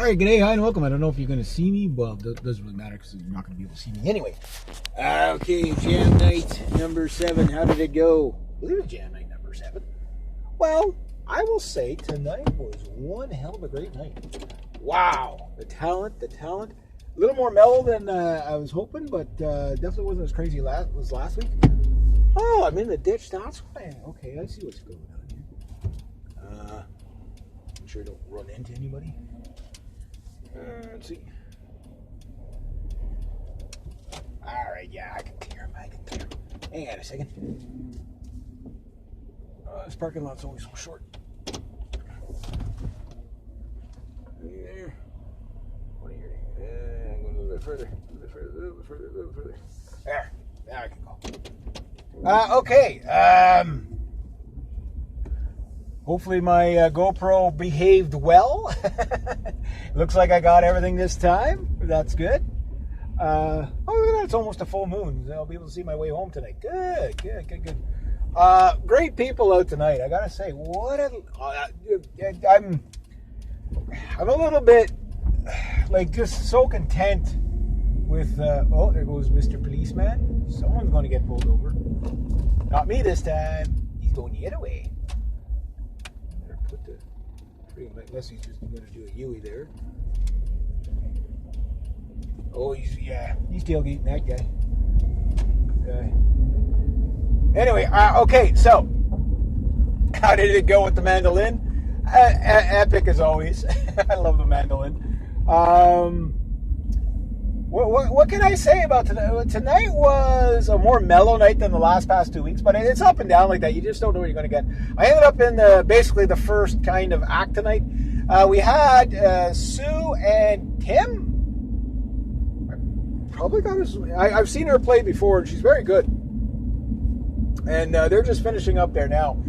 Alright, g'day, hi, and welcome. I don't know if you're going to see me. Well, it doesn't really matter because you're not going to be able to see me anyway. Okay, jam night number 7. How did it go? I believe it was jam night number 7. Well, I will say tonight was one hell of a great night. Wow, the talent. A little more mellow than I was hoping, but definitely wasn't as crazy as last week. Oh, I'm in the ditch. That's why. Okay, I see what's going on here. I'm sure I don't run into anybody. Let's see. Alright, yeah, I can clear him. Hang on a second. This parking lot's always so short. There. What are you doing? I'm going a little bit further. A little further. There I can go. Okay. Hopefully my GoPro behaved well. Looks like I got everything this time. That's good. Oh, look at that. It's almost a full moon. I'll be able to see my way home tonight. Good. Great people out tonight. I gotta say, I'm a little bit like just so content with. Oh, there goes Mr. Policeman. Someone's going to get pulled over. Not me this time. He's going the other way. Unless he's just going to do a Yui there. Oh, he's tailgating that guy. Anyway, okay, so how did it go with the mandolin? Epic as always. I love the mandolin. What can I say about tonight? Tonight was a more mellow night than the past 2 weeks, but it's up and down like that. You just don't know what you're going to get. I ended up in basically the first kind of act tonight. We had Sue and Tim. I've seen her play before, and she's very good. And they're just finishing up there now.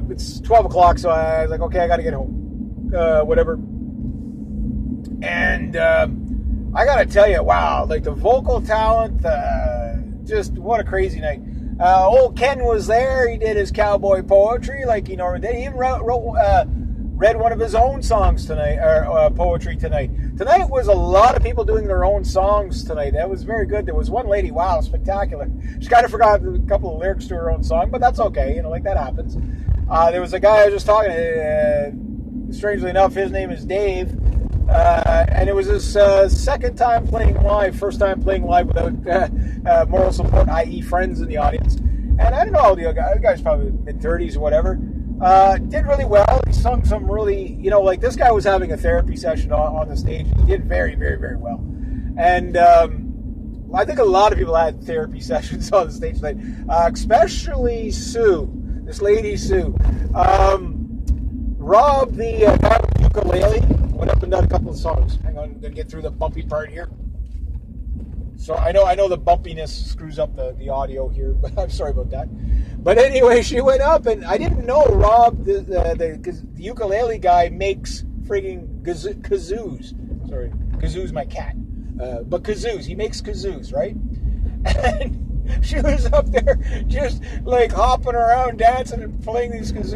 It's 12 o'clock, so I was like, okay, I got to get home. Whatever. And I got to tell you, wow, like the vocal talent, just what a crazy night. Old Ken was there. He did his cowboy poetry like he normally did. He even read one of his own songs tonight, or poetry tonight. Tonight was a lot of people doing their own songs tonight. That was very good. There was one lady, wow, spectacular. She kind of forgot a couple of lyrics to her own song, but that's okay. Like that happens. There was a guy I was just talking to. Strangely enough, his name is Dave. And it was his second time playing live, first time playing live without moral support, i.e. friends in the audience. And I don't know, the guy's probably mid-30s or whatever. Did really well. He sung some really, like this guy was having a therapy session on the stage. He did very, very, very well. And I think a lot of people had therapy sessions on the stage tonight, especially Sue, this lady Sue. Rob, the guy with the ukulele, went up and done a couple of songs. Hang on, I'm going to get through the bumpy part here. So I know the bumpiness screws up the audio here, but I'm sorry about that. But anyway, she went up, and I didn't know Rob, the ukulele guy, makes frigging kazoos. Sorry, kazoo's my cat. But kazoos, he makes kazoos, right? And she was up there just like hopping around, dancing and playing these kazoos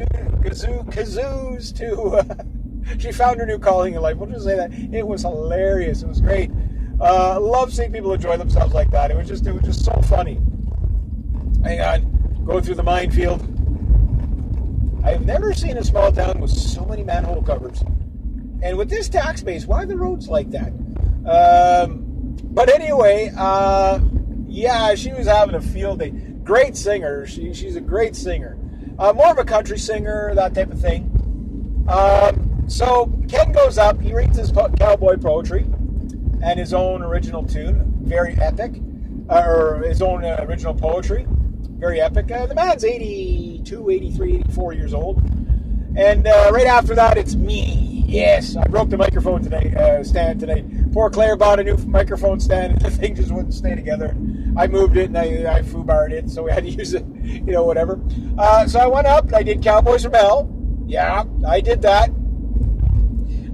to... She found her new calling in life. We'll just say that. It was hilarious. It was great. Love seeing people enjoy themselves like that. It was just so funny. Hang on. Going through the minefield. I've never seen a small town with so many manhole covers. And with this tax base, why are the roads like that? But anyway, yeah, she was having a field day. Great singer. She's a great singer. More of a country singer, that type of thing. So Ken goes up, he reads his cowboy poetry and his own original tune, very epic, or his own original poetry, very epic. The man's 82, 83, 84 years old. And right after that, it's me. Yes, I broke the microphone stand today. Poor Claire bought a new microphone stand, and the thing just wouldn't stay together. I moved it, and I foobarred it, so we had to use it, whatever. So I went up, and I did Cowboys Rebel. Yeah, I did that.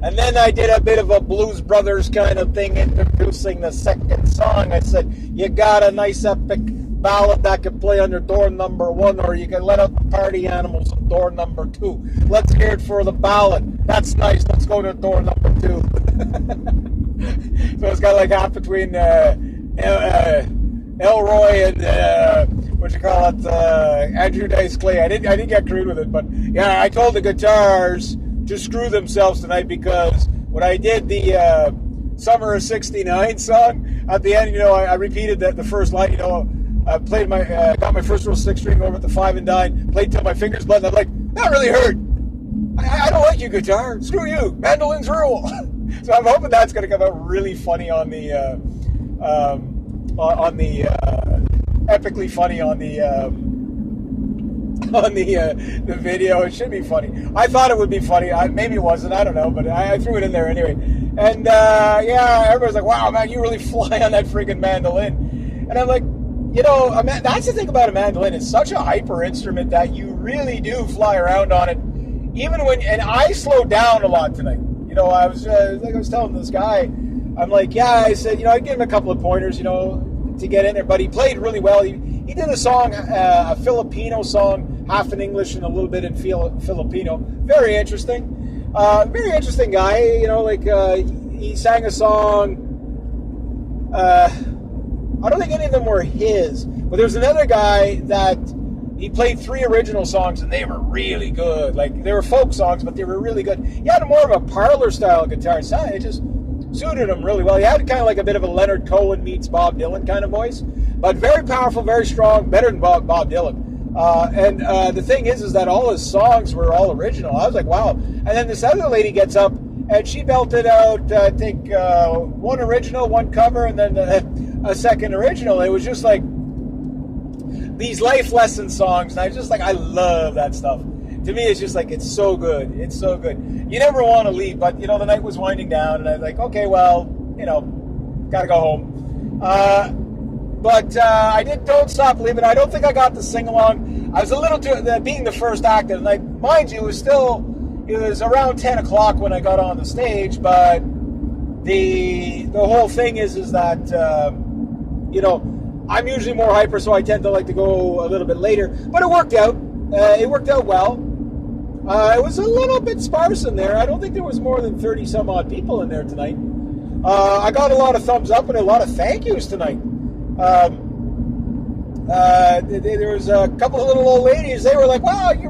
And then I did a bit of a Blues Brothers kind of thing, introducing the second song. I said, you got a nice epic ballad that could play under door number 1, or you can let out the party animals on door number 2. Let's hear it for the ballad. That's nice. Let's go to door number 2. So it's got like half between Elroy and Andrew Dice Clay. I didn't get crude with it, but yeah, I told the guitars to screw themselves tonight, because when I did the Summer of '69 song at the end, I repeated the first line. I played got my first real six string over at the 5 and dine, played till my fingers bled. And I'm like, that really hurt. I don't like you, guitar. Screw you. Mandolins rule. So I'm hoping that's going to come out really funny on the epically funny on the video. It should be funny. I thought it would be funny. Maybe it wasn't. I don't know, but I threw it in there anyway. And yeah, everybody's like, "Wow, man, you really fly on that freaking mandolin." And I'm like, that's the thing about a mandolin. It's such a hyper instrument that you really do fly around on it. And I slowed down a lot tonight. I was telling this guy, I'm like, yeah, I said, I gave him a couple of pointers, to get in there, but he played really well. He did a song, a Filipino song, half in English and a little bit in Filipino. Very interesting guy. He sang a song. I don't think any of them were his, but there's another guy that he played 3 original songs, and they were really good. Like, they were folk songs, but they were really good. He had more of a parlor style guitar. It just suited him really well. He had kind of like a bit of a Leonard Cohen meets Bob Dylan kind of voice, but very powerful, very strong, better than Bob Dylan. And the thing is that all his songs were all original. I was like, wow. And then this other lady gets up, and she belted out, I think, one original, one cover, and then a second original. It was just like these life lesson songs, and I was just like, I love that stuff. To me, it's just like, it's so good. It's so good. You never want to leave, but, the night was winding down, and I was like, okay, well, gotta go home. But I Don't Stop Believing. I don't think I got the sing-along. I was a little too, being the first act of the night. Mind you, it was around 10 o'clock when I got on the stage, but the whole thing is that, I'm usually more hyper, so I tend to like to go a little bit later. But it worked out. It worked out well. It was a little bit sparse in there. I don't think there was more than 30 some odd people in there tonight. I got a lot of thumbs up and a lot of thank yous tonight. There was a couple of little old ladies. They were like, wow, they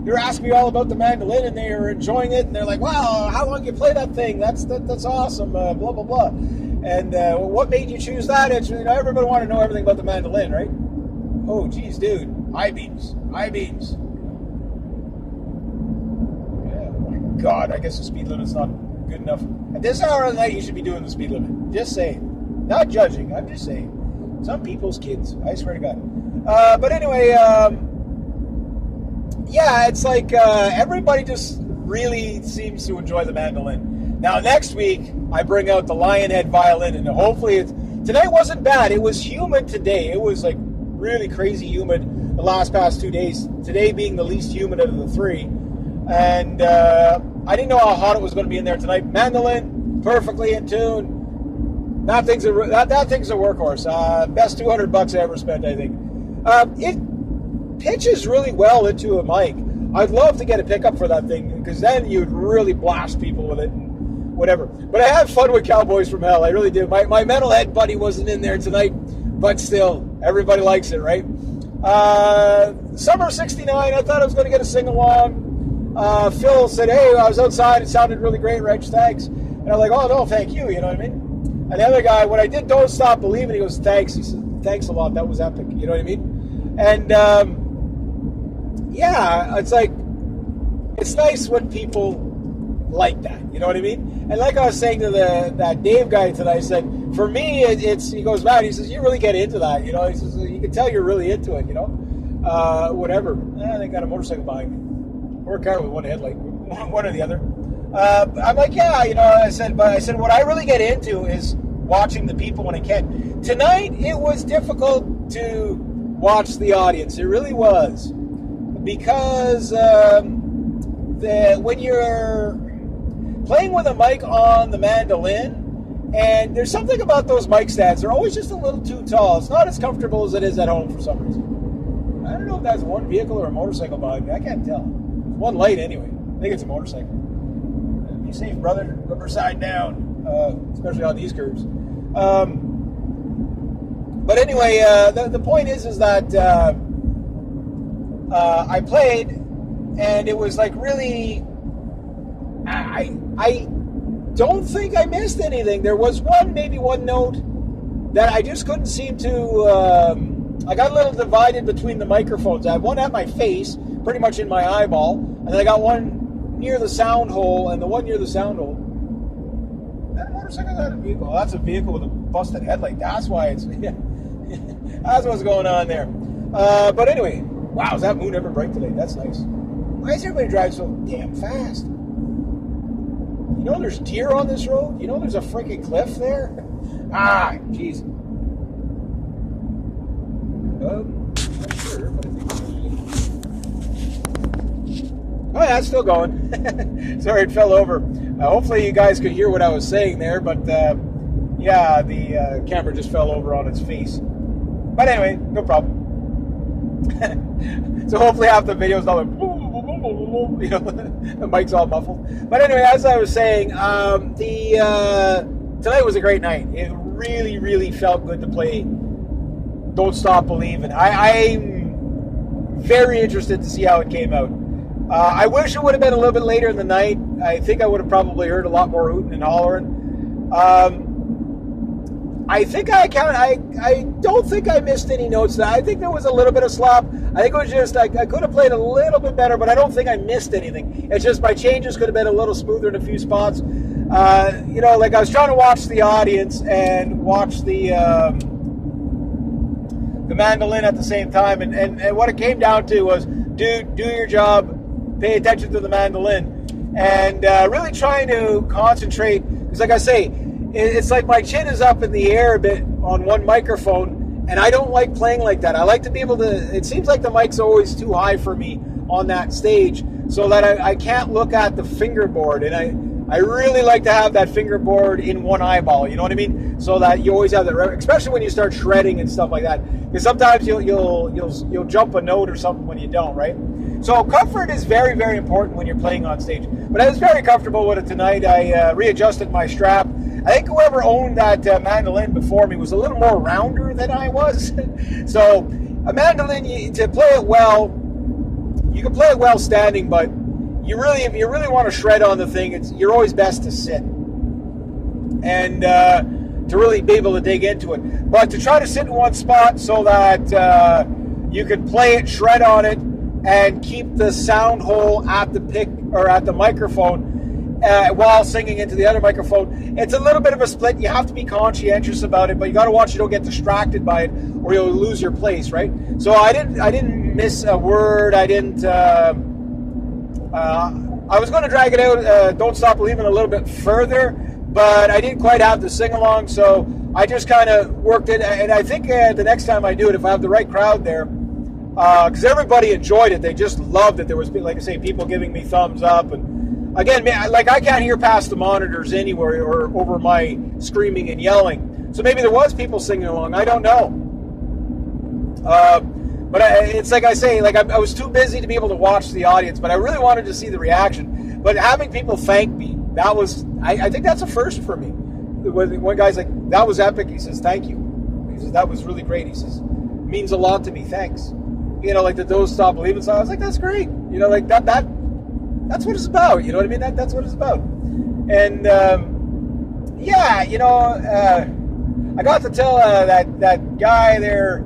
were asking me all about the mandolin, and they were enjoying it, and they're like, wow, how long you play that thing? That's awesome, blah, blah, blah. And what made you choose that? It's, everybody wanted to know everything about the mandolin, right? Oh, geez, dude. I-beams. Yeah, oh my God, I guess the speed limit's not good enough. At this hour of the night, you should be doing the speed limit. Just saying. Not judging, I'm just saying. Some people's kids, I swear to God. But anyway, yeah, it's like everybody just really seems to enjoy the mandolin. Now, next week, I bring out the Lionhead violin, and hopefully tonight wasn't bad. It was humid today. It was like really crazy humid the past 2 days. Today being the least humid of the 3. And I didn't know how hot it was going to be in there tonight. Mandolin, perfectly in tune. That thing's a workhorse. Best $200 I ever spent, I think. It pitches really well into a mic. I'd love to get a pickup for that thing, because then you'd really blast people with it and whatever. But I had fun with Cowboys from Hell. I really did. My metalhead buddy wasn't in there tonight, but still, everybody likes it, right? Summer '69, I thought I was going to get a sing-along. Phil said, hey, I was outside. It sounded really great, Reg, thanks. And I'm like, oh, no, thank you, you know what I mean? And the other guy, when I did Don't Stop Believing, he goes, thanks. He said, thanks a lot. That was epic, you know what I mean? And, yeah, it's like, it's nice when people like that, you know what I mean? And like I was saying to that Dave guy tonight, I said, for me, he goes, man, he says, you really get into that, you know? He says, you can tell you're really into it, you know? Whatever. They got a motorcycle behind me. Or a car with one headlight, one or the other. I'm like, yeah, you know, I said, what I really get into is watching the people when I can. Tonight, it was difficult to watch the audience. It really was. Because when you're playing with a mic on the mandolin, and there's something about those mic stands, they're always just a little too tall. It's not as comfortable as it is at home for some reason. I don't know if that's one vehicle or a motorcycle behind me. I can't tell. One light anyway. I think it's a motorcycle. safe, brother. Rubber side down, especially on these curves. But anyway, the point is that I played, and it was like really, I don't think I missed anything. There was maybe one note that I just couldn't seem to, I got a little divided between the microphones. I had one at my face, pretty much in my eyeball, and then I got one near the sound hole, and the one near the sound hole. That motorcycle, that a vehicle? Oh, that's a vehicle with a busted headlight. That's why it's, yeah. That's what's going on there. But anyway, wow, is that moon ever bright today? That's nice. Why is everybody driving so damn fast? You know there's deer on this road? You know there's a freaking cliff there? Ah, jeez. Not sure, but I think oh yeah, it's still going. Sorry, it fell over. Hopefully you guys could hear what I was saying there, but yeah, the camera just fell over on its face. But anyway, no problem. So hopefully half the video is not like, you know, the mic's all muffled. But anyway, as I was saying, tonight was a great night. It really, really felt good to play Don't Stop Believin'. I'm very interested to see how it came out. I wish it would have been a little bit later in the night. I think I would have probably heard a lot more hooting and hollering. I think I don't think I missed any notes. I think there was a little bit of slop. I think it was just, I could have played a little bit better, but I don't think I missed anything. It's just my changes could have been a little smoother in a few spots. You know, like I was trying to watch the audience and watch the mandolin at the same time. And what it came down to was, dude, do your job, pay attention to the mandolin. And really trying to concentrate, because like I say, it's like my chin is up in the air a bit on one microphone, and I don't like playing like that. I like to be able to, it seems like the mic's always too high for me on that stage, so that I can't look at the fingerboard, and I really like to have that fingerboard in one eyeball, you know what I mean? So that you always have that, especially when you start shredding and stuff like that, because sometimes you'll jump a note or something when you don't, right? So comfort is very, very important when you're playing on stage. But I was very comfortable with it tonight. I readjusted my strap. I think whoever owned that mandolin before me was a little more rounder than I was. So a mandolin, to play it well, you can play it well standing, but if you really want to shred on the thing, you're always best to sit and to really be able to dig into it. But to try to sit in one spot so that you can play it, shred on it, and keep the sound hole at the pick or at the microphone while singing into the other microphone. It's a little bit of a split. You have to be conscientious about it, but you got to watch you don't get distracted by it, or you'll lose your place, right? So I didn't miss a word. I didn't. I was going to drag it out. Don't Stop Believin' a little bit further, but I didn't quite have the sing along, so I just kind of worked it. And I think the next time I do it, if I have the right crowd there. Because everybody enjoyed it. They just loved it. There was, like I say, people giving me thumbs up. And again, man, like I can't hear past the monitors anywhere or over my screaming and yelling. So maybe there was people singing along. I don't know. But it's like I say, like I was too busy to be able to watch the audience, but I really wanted to see the reaction. But having people thank me, that was, I think that's a first for me. One guy's like, that was epic. He says, thank you. He says, that was really great. He says, means a lot to me. Thanks. You know, like the Don't Stop Believin' song. I was like, that's great. You know, like that's what it's about. You know what I mean? That's what it's about. And yeah, you know, I got to tell that guy there,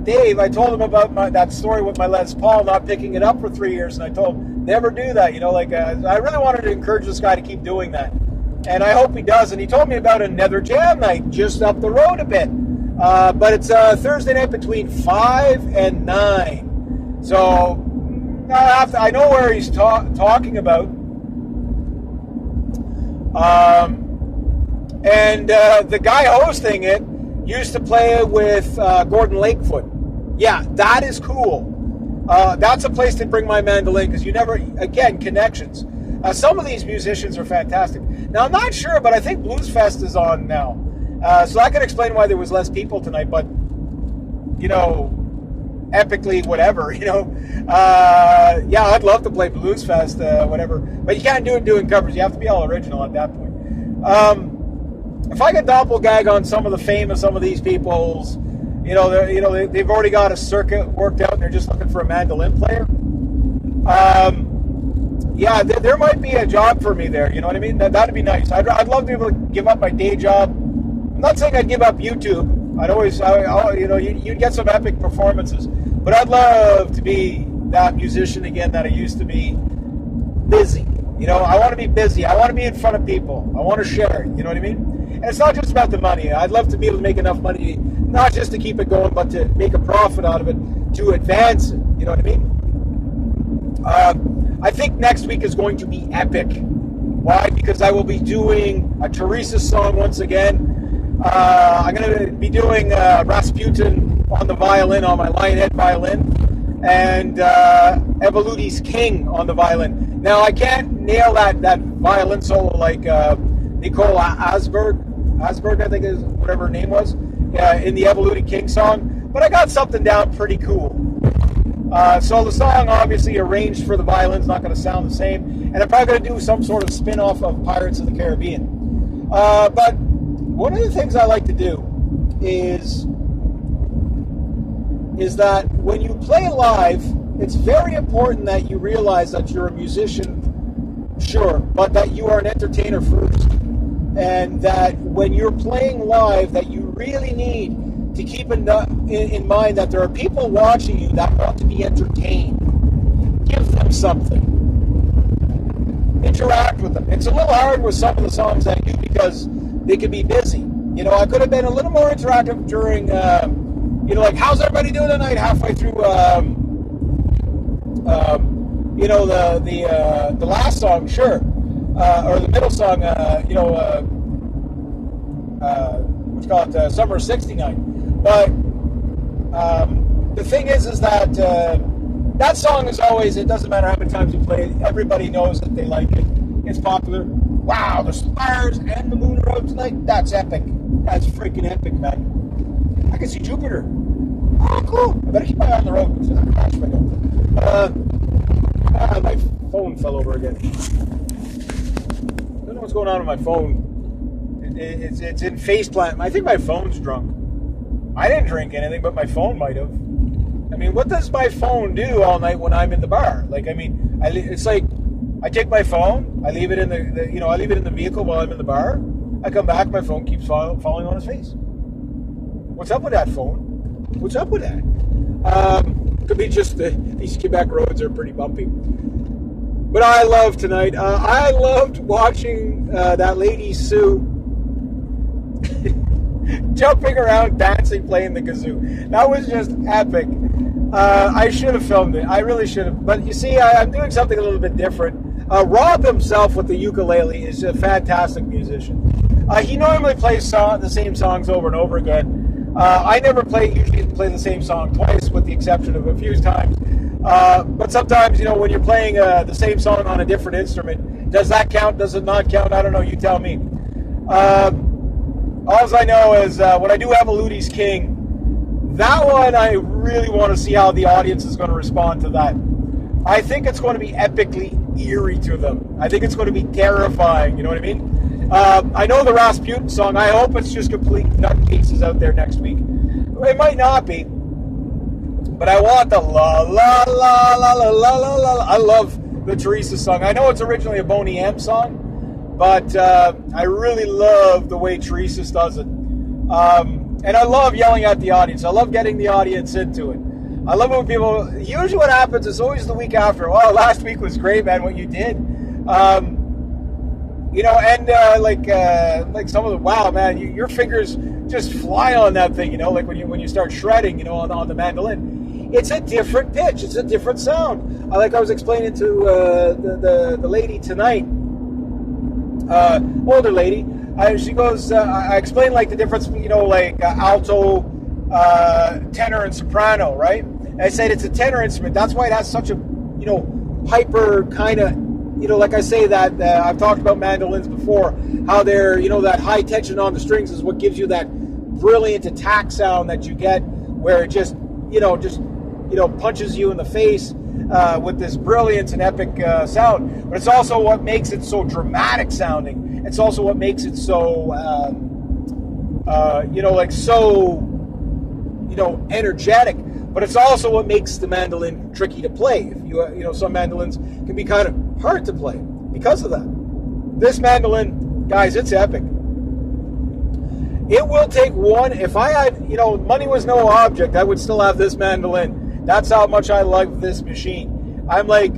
Dave. I told him about that story with my Les Paul not picking it up for 3 years, and I told him never do that. You know, like I really wanted to encourage this guy to keep doing that, and I hope he does. And he told me about another jam night just up the road a bit. But it's Thursday night between 5 and 9. So I know where he's talking about. And the guy hosting it used to play with Gordon Lakefoot. Yeah, that is cool. That's a place to bring my mandolin, because you never, again, connections. Some of these musicians are fantastic. Now, I'm not sure, but I think Blues Fest is on now. So that could explain why there was less people tonight, but, you know, epically whatever, yeah, I'd love to play Blues Fest, whatever, but you can't do it doing covers. You have to be all original at that point. If I could doppelgag on some of the fame of some of these people's, they've already got a circuit worked out and they're just looking for a mandolin player. Yeah, there might be a job for me there. You know what I mean? That'd be nice. I'd love to be able to give up my day job. I'm not saying I'd give up YouTube. You'd get some epic performances. But I'd love to be that musician again that I used to be. Busy. I want to be busy. I want to be in front of people. I want to share it. You know what I mean? And it's not just about the money. I'd love to be able to make enough money, not just to keep it going, but to make a profit out of it, to advance it. You know what I mean? I think next week is going to be epic. Why? Because I will be doing a Teresa song once again. I'm going to be doing Rasputin on the violin, on my Lionhead violin, and Evoluti's King on the violin. Now, I can't nail that violin solo like Nicole Asberg, I think is whatever her name was, in the Evoluti King song, but I got something down pretty cool. So the song, obviously arranged for the violin's not going to sound the same, and I'm probably going to do some sort of spin-off of Pirates of the Caribbean. But one of the things I like to do is that when you play live, it's very important that you realize that you're a musician, sure, but that you are an entertainer first. And that when you're playing live, that you really need to keep in mind that there are people watching you that want to be entertained. Give them something. Interact with them. It's a little hard with some of the songs I do because they could be busy. I could have been a little more interactive during, like, how's everybody doing tonight? Halfway through, the last song, sure, or the middle song, Summer of '69. But the thing is that that song is always, it doesn't matter how many times you play it, everybody knows that they like it. It's popular. Wow, the stars and the moon are out tonight. That's epic. That's freaking epic, man. I can see Jupiter. Oh, cool. I better keep my eye on the road because I'm crash right now. My phone fell over again. I don't know what's going on with my phone. It's in faceplant. I think my phone's drunk. I didn't drink anything, but my phone might have. I mean, what does my phone do all night when I'm in the bar? It's like I take my phone, I leave it in I leave it in the vehicle while I'm in the bar. I come back, my phone keeps falling on its face. What's up with that phone? What's up with that? Could be just these Quebec roads are pretty bumpy. But I love tonight. I loved watching that lady Sue jumping around, dancing, playing the kazoo. That was just epic. I should have filmed it. I really should have. But you see, I'm doing something a little bit different. Rob himself with the ukulele is a fantastic musician. He normally plays the same songs over and over again. I never usually play the same song twice, with the exception of a few times. But sometimes, when you're playing the same song on a different instrument, does that count? Does it not count? I don't know. You tell me. All I know is when I do Evoluti's King, that one I really want to see how the audience is going to respond to that. I think it's going to be epically eerie to them. I think it's going to be terrifying. You know what I mean? I know the Rasputin song. I hope it's just complete nutcases out there next week. It might not be. But I want the la la la la la la la la. I love the Teresa song. I know it's originally a Boney M song, but I really love the way Teresa does it. And I love yelling at the audience. I love getting the audience into it. I love it when people, usually what happens is always the week after. Well, last week was great, man, what you did. Like some of the, wow, man, your fingers just fly on that thing, like when you start shredding, on the mandolin. It's a different pitch. It's a different sound. Like I was explaining to the lady tonight, older lady. She goes, I explained like the difference, alto, tenor, and soprano, right? And I said it's a tenor instrument. That's why it has such a, hyper kind of, like I say that I've talked about mandolins before, how they're, that high tension on the strings is what gives you that brilliant attack sound that you get, where it just, punches you in the face with this brilliance and epic sound. But it's also what makes it so dramatic sounding. It's also what makes it so, energetic. But it's also what makes the mandolin tricky to play. If some mandolins can be kind of hard to play because of that. This mandolin, guys, it's epic. It will take one. If I had, money was no object, I would still have this mandolin. That's how much I like this machine. I'm like,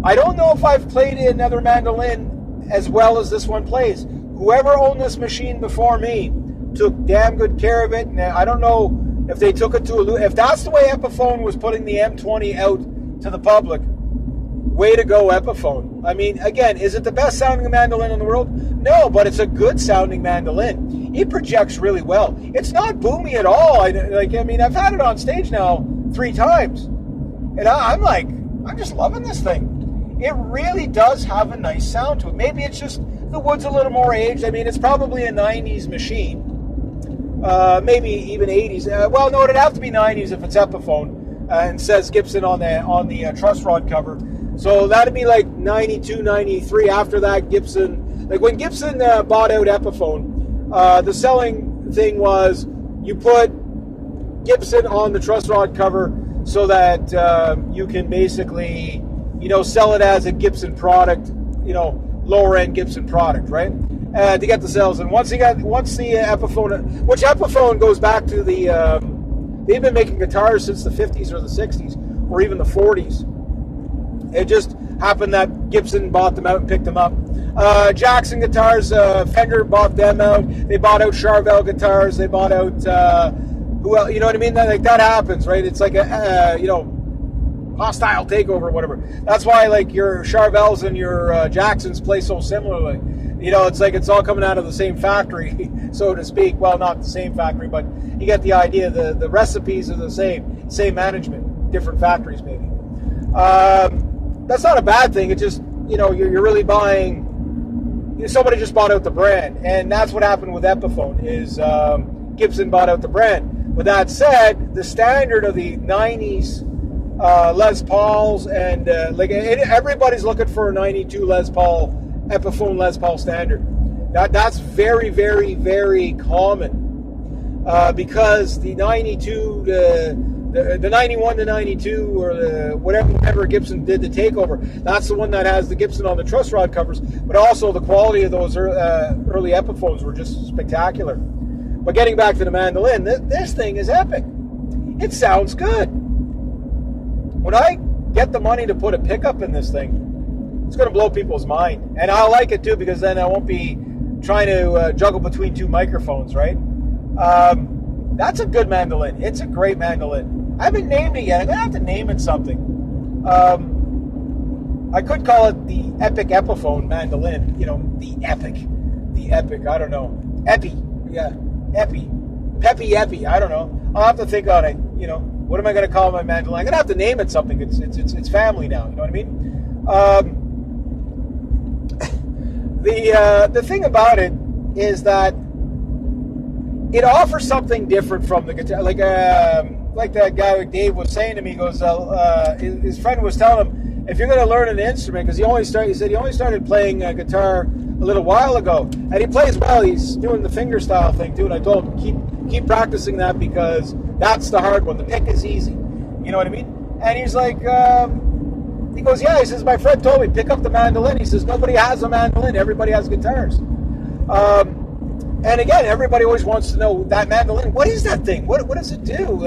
I don't know if I've played another mandolin as well as this one plays. Whoever owned this machine before me took damn good care of it. And I don't know if they took it to if that's the way Epiphone was putting the M20 out to the public. Way to go, Epiphone. I mean, again, is it the best sounding mandolin in the world? No, but it's a good sounding mandolin. It projects really well. It's not boomy at all. I've had it on stage now 3 times. And I'm just loving this thing. It really does have a nice sound to it. Maybe it's just the wood's a little more aged. I mean, it's probably a 90s machine. Maybe even 80s. No, it'd have to be 90s if it's Epiphone and says Gibson on the truss rod cover. So that'd be like 92, 93. After that, Gibson, like when Gibson bought out Epiphone, the selling thing was you put Gibson on the truss rod cover so that you can basically, sell it as a Gibson product, lower end Gibson product, right? To get the sales. And once the Epiphone, which Epiphone goes back to they've been making guitars since the 50s or the 60s or even the 40s. It just happened that Gibson bought them out and picked them up. Jackson guitars, Fender bought them out. They bought out Charvel guitars. They bought out, who else? You know what I mean? That happens, right? It's like a, hostile takeover or whatever. That's why your Charvels and your Jacksons play so similarly. It's like it's all coming out of the same factory, so to speak. Well, not the same factory, but you get the idea. The recipes are the same management, different factories maybe. That's not a bad thing. It's just, you're really buying, somebody just bought out the brand. And that's what happened with Epiphone is Gibson bought out the brand. With that said, the standard of the 90s Les Pauls and everybody's looking for a 92 Les Paul, Epiphone Les Paul standard. That's very, very, very common because the 92 the 91 to 92 or the whatever Gibson did the takeover, that's the one that has the Gibson on the truss rod covers, but also the quality of those early Epiphones were just spectacular. But getting back to the mandolin, this thing is epic. It sounds good. When I get the money to put a pickup in this thing, it's going to blow people's mind. And I like it too because then I won't be trying to juggle between 2 microphones, right? That's a good mandolin. It's a great mandolin. I haven't named it yet. I'm going to have to name it something. I could call it the Epic Epiphone mandolin. The epic, I don't know. Epi, yeah, Epi. Peppy Epi, I don't know. I'll have to think on it, What am I going to call my mandolin? I'm going to have to name it something. It's family now, you know what I mean? The thing about it is that it offers something different from the guitar. Like that guy Dave was saying to me, he goes, his friend was telling him, if you're going to learn an instrument, because he said he only started playing guitar a little while ago, and he plays well. He's doing the finger style thing too, and I told him keep practicing that because that's the hard one. The pick is easy. You know what I mean? And he's like, he goes, yeah. He says, my friend told me pick up the mandolin. He says nobody has a mandolin. Everybody has guitars. And again, everybody always wants to know that mandolin. What is that thing? What does it do?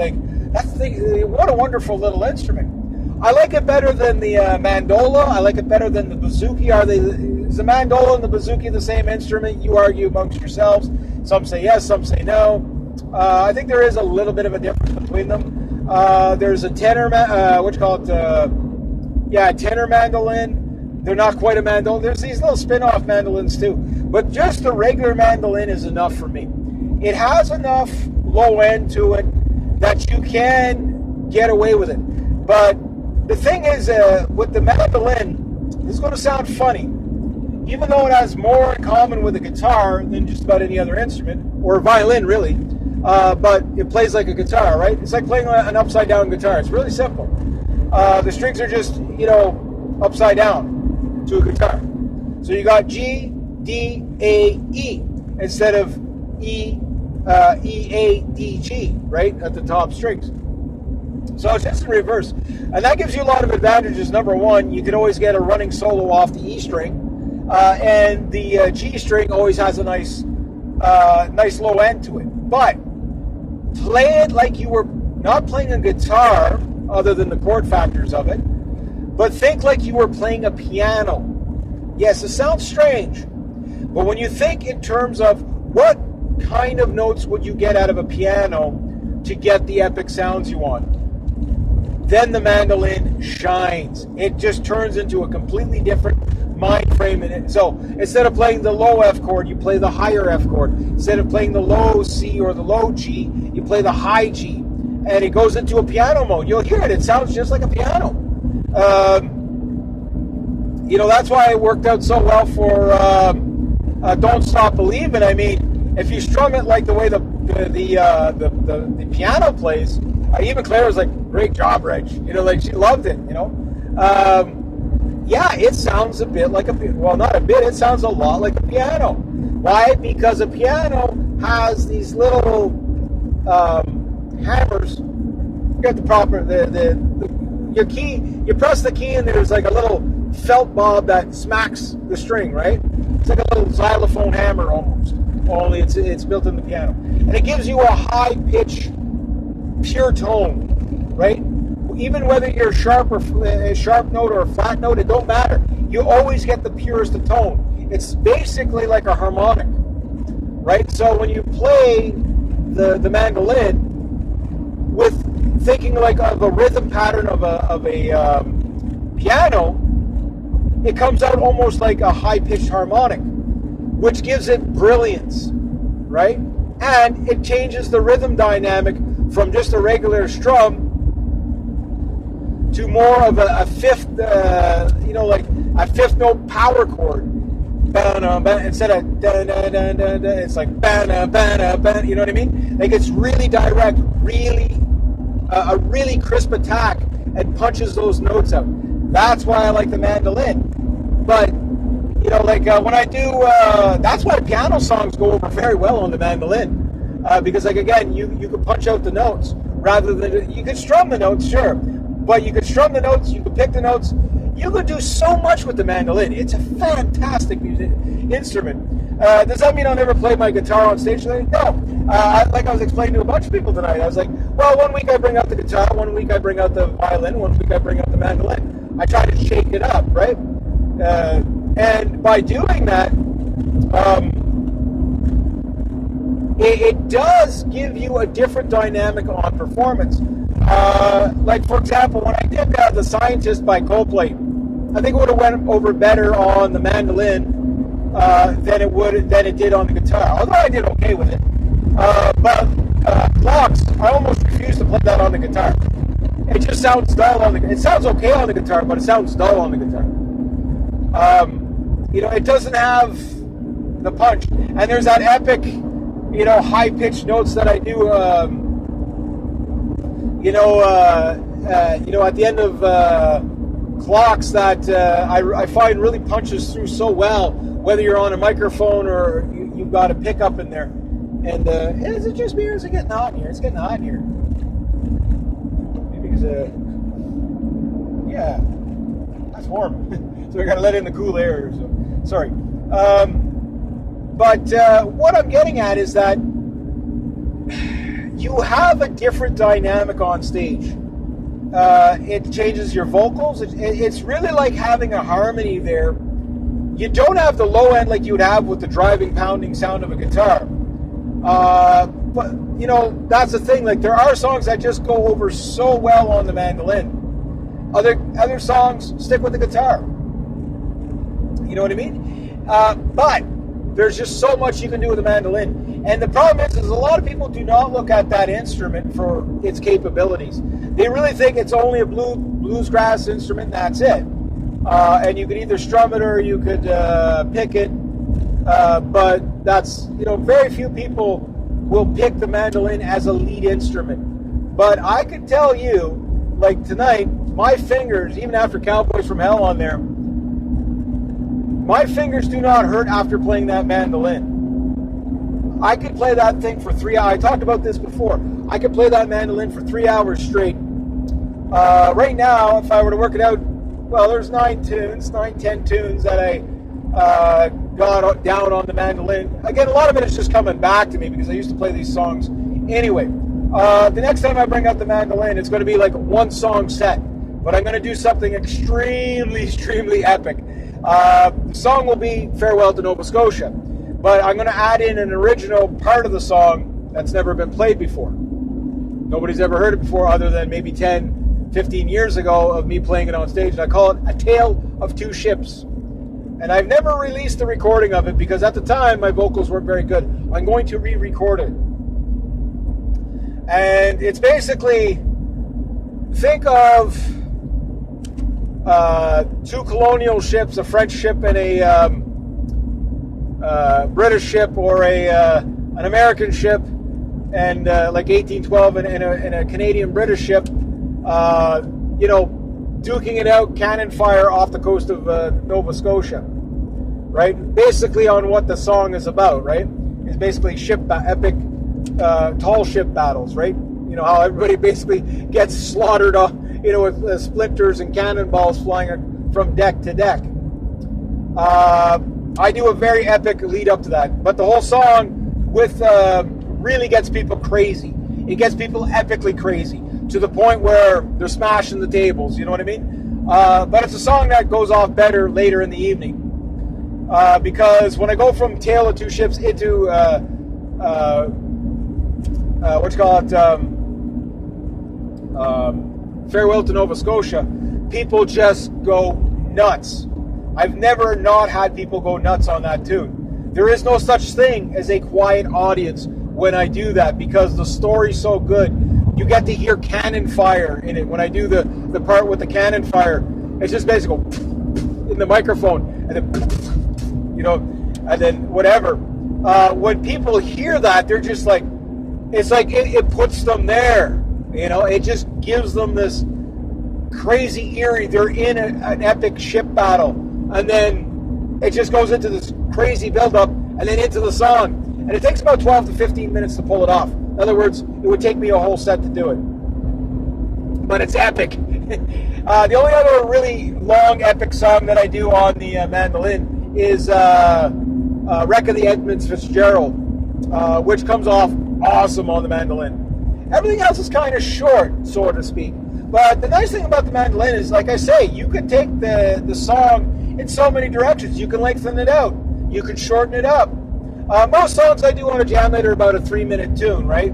That's the thing. What a wonderful little instrument. I like it better than the mandola. I like it better than the bouzouki. Is the mandola and the bouzouki the same instrument? You argue amongst yourselves. Some say yes, some say no. I think there is a little bit of a difference between them. There's a tenor, tenor mandolin. They're not quite a mandolin. There's these little spin-off mandolins too. But just the regular mandolin is enough for me. It has enough low end to it that you can get away with it. But the thing is, with the mandolin, this is going to sound funny. Even though it has more in common with a guitar than just about any other instrument, or a violin really, but it plays like a guitar, right? It's like playing an upside down guitar. It's really simple. The strings are just, upside down to a guitar. So you got G, D, A, E instead of E, A, D, G, right, at the top strings. So it's just in reverse. And that gives you a lot of advantages. Number one, you can always get a running solo off the E string. And the G string always has a nice low end to it. But play it like you were not playing a guitar, other than the chord factors of it, but think like you were playing a piano. Yes, it sounds strange, but when you think in terms of what kind of notes would you get out of a piano to get the epic sounds you want, then the mandolin shines. It just turns into a completely different mind frame in it. So instead of playing the low F chord, you play the higher F chord. Instead of playing the low C or the low G, you play the high G. And it goes into a piano mode. You'll hear it. It sounds just like a piano. That's why it worked out so well for Don't Stop Believin'. I mean, if you strum it like the way the piano plays, even Claire was like, "Great job, Reg." She loved it. It sounds a bit like not a bit. It sounds a lot like a piano. Why? Because a piano has these little hammers. You got the proper your key. You press the key, and there's like a little felt bob that smacks the string. Right? It's like a little xylophone hammer almost. Only it's built in the piano, and it gives you a high pitch, pure tone. Right? Even whether you're sharp note or a flat note, it don't matter. You always get the purest of tone. It's basically like a harmonic, right? So when you play the mandolin with thinking like of a rhythm pattern of a piano, it comes out almost like a high-pitched harmonic, which gives it brilliance, right? And it changes the rhythm dynamic from just a regular strum to more of a fifth, like a fifth note power chord. Instead of it's like you know what I mean? Like it's really direct, really a really crisp attack, and punches those notes out. That's why I like the mandolin. But when I do, that's why piano songs go over very well on the mandolin, because again, you can punch out the notes rather than you can strum the notes, sure. But you could strum the notes, you could pick the notes. You could do so much with the mandolin. It's a fantastic instrument. Does that mean I'll never play my guitar on stage today? No. Like I was explaining to a bunch of people tonight, I was like, well, one week I bring out the guitar, one week I bring out the violin, one week I bring out the mandolin. I try to shake it up, right? And by doing that, it does give you a different dynamic on performance. Like, for example, when I did The Scientist by Coldplay, I think it would have went over better on the mandolin than it did on the guitar. Although I did okay with it. But Clocks, I almost refuse to play that on the guitar. It just sounds dull on the guitar. It sounds okay on the guitar, but it sounds dull on the guitar. It doesn't have the punch. And there's that epic, high-pitched notes that I do, at the end of Clocks that I find really punches through so well, whether you're on a microphone or you've got a pickup in there. And is it just me or is it getting hot in here? It's getting hot in here. Maybe because, that's warm. So I got to let in the cool air. So, sorry. But what I'm getting at is that you have a different dynamic on stage. It changes your vocals. It's really like having a harmony there. You don't have the low end like you would have with the driving, pounding sound of a guitar. But, that's the thing. Like, there are songs that just go over so well on the mandolin. Other songs stick with the guitar. You know what I mean? But there's just so much you can do with the mandolin. And the problem is a lot of people do not look at that instrument for its capabilities. They really think it's only a bluegrass instrument, that's it. And you could either strum it or you could pick it. But that's, very few people will pick the mandolin as a lead instrument. But I can tell you, like tonight, my fingers, even after Cowboys from Hell on there, my fingers do not hurt after playing that mandolin. I could play that thing for 3 hours. I talked about this before. I could play that mandolin for 3 hours straight. Right now, if I were to work it out, well, there's 10 tunes that I got down on the mandolin. Again, a lot of it is just coming back to me because I used to play these songs anyway. The next time I bring out the mandolin, it's going to be like a one-song set. But I'm going to do something extremely epic. The song will be Farewell to Nova Scotia. But I'm going to add in an original part of the song that's never been played before. Nobody's ever heard it before other than maybe 10, 15 years ago of me playing it on stage. And I call it A Tale of Two Ships. And I've never released the recording of it because at the time my vocals weren't very good. I'm going to re-record it. And it's basically, think of two colonial ships, a French ship and a British ship, or an American ship, and like 1812 and a Canadian British ship, duking it out, cannon fire off the coast of Nova Scotia, right? Basically on what the song is about, right? It's basically epic tall ship battles, right? You know how everybody basically gets slaughtered off, with splinters and cannonballs flying from deck to deck. I do a very epic lead up to that, but the whole song really gets people crazy. It gets people epically crazy to the point where they're smashing the tables. You know what I mean? But it's a song that goes off better later in the evening because when I go from Tale of Two Ships into Farewell to Nova Scotia, people just go nuts. I've never not had people go nuts on that tune. There is no such thing as a quiet audience when I do that because the story's so good. You get to hear cannon fire in it. When I do the part with the cannon fire, it's just basically in the microphone and then, and then whatever. When people hear that, they're just like, it's like it puts them there. It just gives them this crazy eerie. They're in an epic ship battle. And then it just goes into this crazy build-up and then into the song. And it takes about 12 to 15 minutes to pull it off. In other words, it would take me a whole set to do it. But it's epic. The only other really long, epic song that I do on the mandolin is Wreck of the Edmunds Fitzgerald, which comes off awesome on the mandolin. Everything else is kind of short, so to speak. But the nice thing about the mandolin is, like I say, you can take the song in so many directions. You can lengthen it out. You can shorten it up. Most songs I do on a jam night are about a 3-minute tune, right?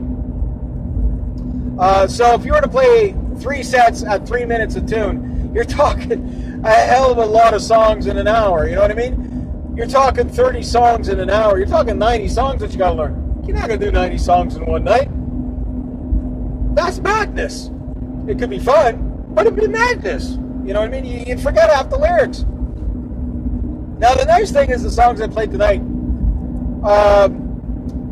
So if you were to play 3 sets at 3 minutes a tune, you're talking a hell of a lot of songs in an hour. You know what I mean? You're talking 30 songs in an hour. You're talking 90 songs that you got to learn. You're not going to do 90 songs in one night. That's madness. It could be fun, but it'd be madness. You know what I mean? You'd forget half the lyrics. Now, the nice thing is the songs I played tonight,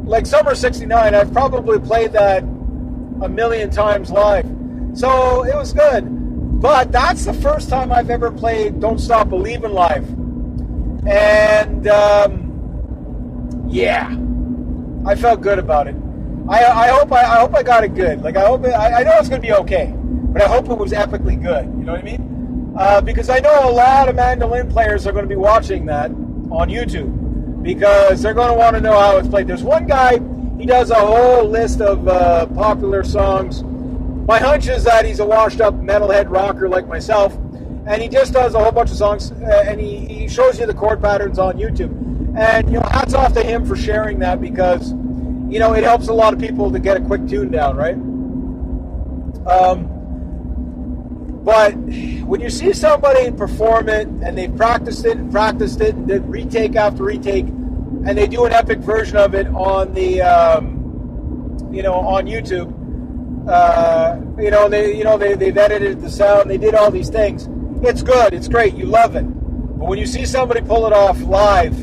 like Summer 69, I've probably played that a million times live. So it was good. But that's the first time I've ever played Don't Stop Believin' live. And, yeah, I felt good about it. I hope I got it good. Like, I know it's going to be okay, but I hope it was epically good. You know what I mean? Because I know a lot of mandolin players are going to be watching that on YouTube because they're going to want to know how it's played. There's one guy, he does a whole list of popular songs. My hunch is that he's a washed-up metalhead rocker like myself, and he just does a whole bunch of songs, and he shows you the chord patterns on YouTube. And, hats off to him for sharing that because, it helps a lot of people to get a quick tune down, right? But when you see somebody perform it, and they've practiced it, and did retake after retake, and they do an epic version of it on the, on YouTube, they've edited the sound, they did all these things. It's good, it's great, you love it. But when you see somebody pull it off live,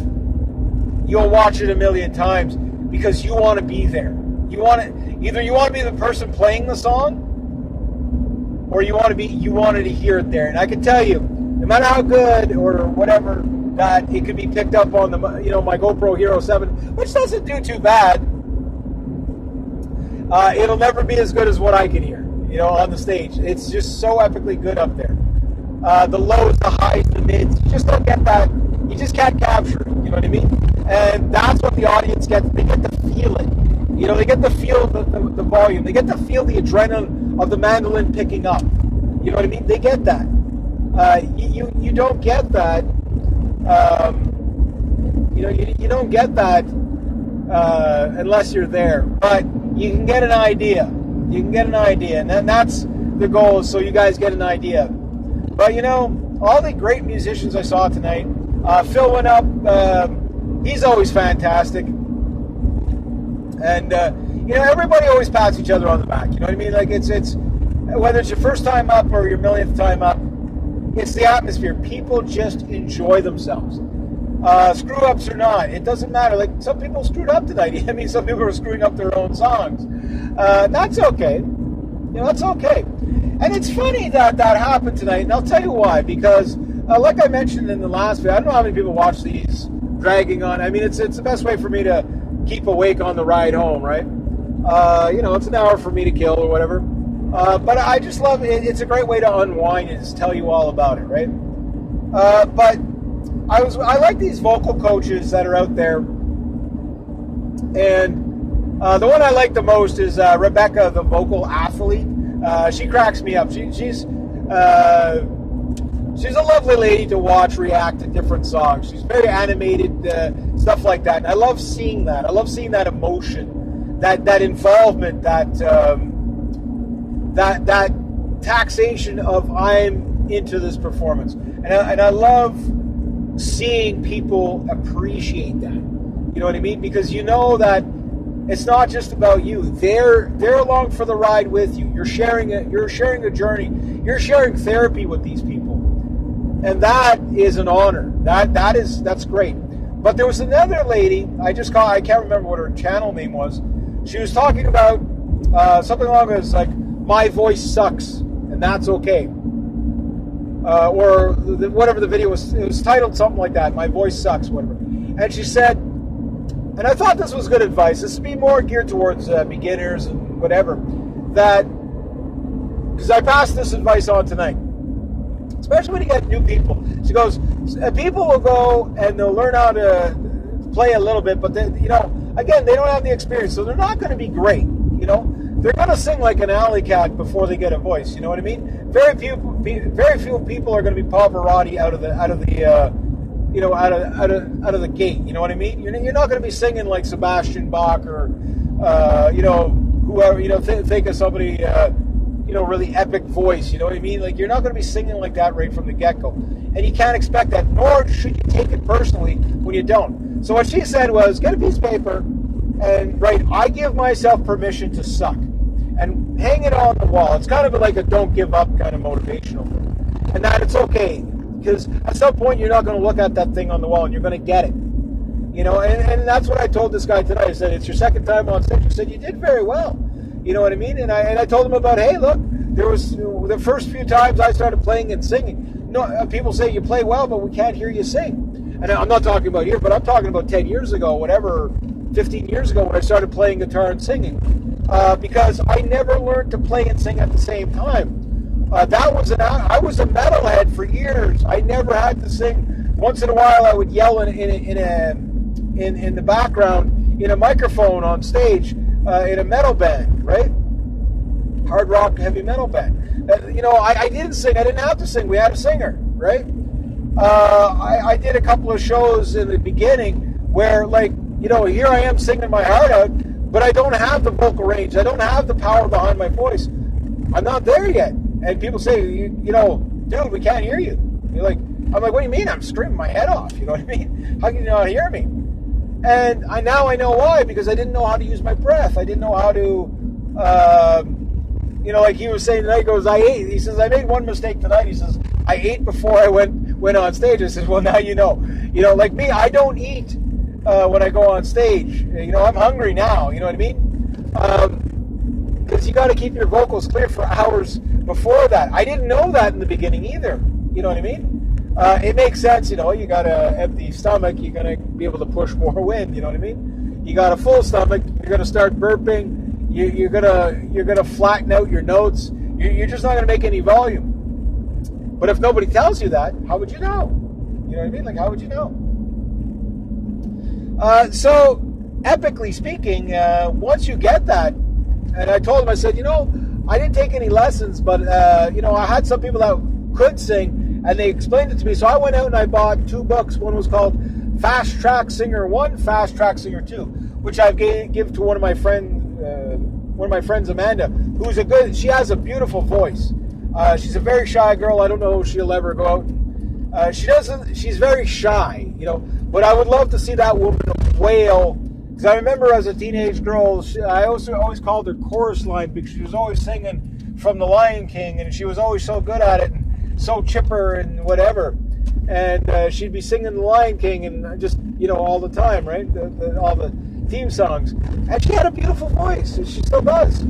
you'll watch it a million times because you want to be there. You want to either you want to be the person playing the song, or you wanted to hear it there. And I can tell you, no matter how good or whatever, that it could be picked up on the my GoPro Hero 7, which doesn't do too bad. It'll never be as good as what I can hear, on the stage. It's just so epically good up there. The lows, the highs, the mids, you just don't get that. You just can't capture it, you know what I mean? And that's what the audience gets. They get to feel it. They get to feel the volume. They get to feel the adrenaline of the mandolin picking up. You know what I mean? They get that. You don't get that. You don't get that unless you're there. But you can get an idea. And that's the goal, so you guys get an idea. But, all the great musicians I saw tonight, Phil went up. He's always fantastic. And, everybody always pats each other on the back. You know what I mean? Like, it's whether it's your first time up or your millionth time up, it's the atmosphere. People just enjoy themselves. Screw-ups or not, it doesn't matter. Like, some people screwed up tonight. I mean, some people are screwing up their own songs. That's okay. That's okay. And it's funny that happened tonight, and I'll tell you why. Because, like I mentioned in the last video, I don't know how many people watch these dragging on. I mean, it's the best way for me to keep awake on the ride home, right? It's an hour for me to kill or whatever. But I just love it. It's a great way to unwind and just tell you all about it, right? But I like these vocal coaches that are out there. And the one I like the most is Rebecca, the vocal athlete. She cracks me up. She's a lovely lady to watch react to different songs. She's very animated, stuff like that. And I love seeing that. I love seeing that emotion, that involvement, that taxation of I'm into this performance. And I love seeing people appreciate that. You know what I mean? Because that it's not just about you. They're along for the ride with you. You're sharing a journey. You're sharing therapy with these people. And that is an honor. That's great. But there was another lady, I can't remember what her channel name was. She was talking about something along those like, my voice sucks, and that's okay. Or whatever the video was, it was titled something like that, my voice sucks, whatever. And she said, and I thought this was good advice, this would be more geared towards beginners and whatever, because I passed this advice on tonight, especially when you get new people. She goes, people will go and they'll learn how to play a little bit, but again, they don't have the experience, so they're not going to be great, They're going to sing like an alley cat before they get a voice, you know what I mean? Very few people are going to be Pavarotti out of the gate, you know what I mean? You're not going to be singing like Sebastian Bach or whoever, think of somebody really epic voice, you know what I mean? Like, you're not going to be singing like that right from the get-go. And you can't expect that, nor should you take it personally when you don't. So what she said was, get a piece of paper and write, I give myself permission to suck. And hang it on the wall. It's kind of like a don't give up kind of motivational thing. And that it's okay. Because at some point you're not going to look at that thing on the wall and you're going to get it. And that's what I told this guy tonight. I said, it's your second time on stage. I said, you did very well. You know what I mean? And I told him about, hey, look, there was the first few times I started playing and singing. People say you play well, but we can't hear you sing. And I'm not talking about here, but I'm talking about 10 years ago, whatever, 15 years ago when I started playing guitar and singing. Because I never learned to play and sing at the same time. I was a metalhead for years. I never had to sing. Once in a while, I would yell in the background in a microphone on stage in a metal band, right? Hard rock, heavy metal band. I didn't sing. I didn't have to sing. We had a singer, right? I did a couple of shows in the beginning where, here I am singing my heart out, but I don't have the vocal range. I don't have the power behind my voice. I'm not there yet. And people say, dude, we can't hear you. I'm like, what do you mean? I'm screaming my head off. You know what I mean? How can you not hear me? And now I know why, because I didn't know how to use my breath. I didn't know how to, like he was saying tonight, I ate. He says, I made one mistake tonight. He says, I ate before I went on stage. I said, well, now you know. Like me, I don't eat when I go on stage. I'm hungry now. You know what I mean? Because you got to keep your vocals clear for hours before that. I didn't know that in the beginning either. You know what I mean? It makes sense. You know, you got an empty stomach, you're gonna be able to push more wind. You know what I mean? You got a full stomach, you're gonna start burping. You're gonna flatten out your notes. You're just not gonna make any volume. But if nobody tells you that, how would you know? You know what I mean? Like, how would you know? So, epically speaking, once you get that, and I told him, I said, you know, I didn't take any lessons, but, you know, I had some people that could sing, and they explained it to me. So I went out and I bought 2 books. One was called Fast Track Singer 1, Fast Track Singer 2, which I've give to one of my friends, Amanda, she has a beautiful voice. She's a very shy girl. I don't know if she'll ever go out. She's very shy, you know, but I would love to see that woman wail. Because I remember as a teenage girl, I always called her Chorus Line because she was always singing from The Lion King, and she was always so good at it and so chipper and whatever. And she'd be singing The Lion King and just, you know, all the time, right? All the theme songs. And she had a beautiful voice. She still does.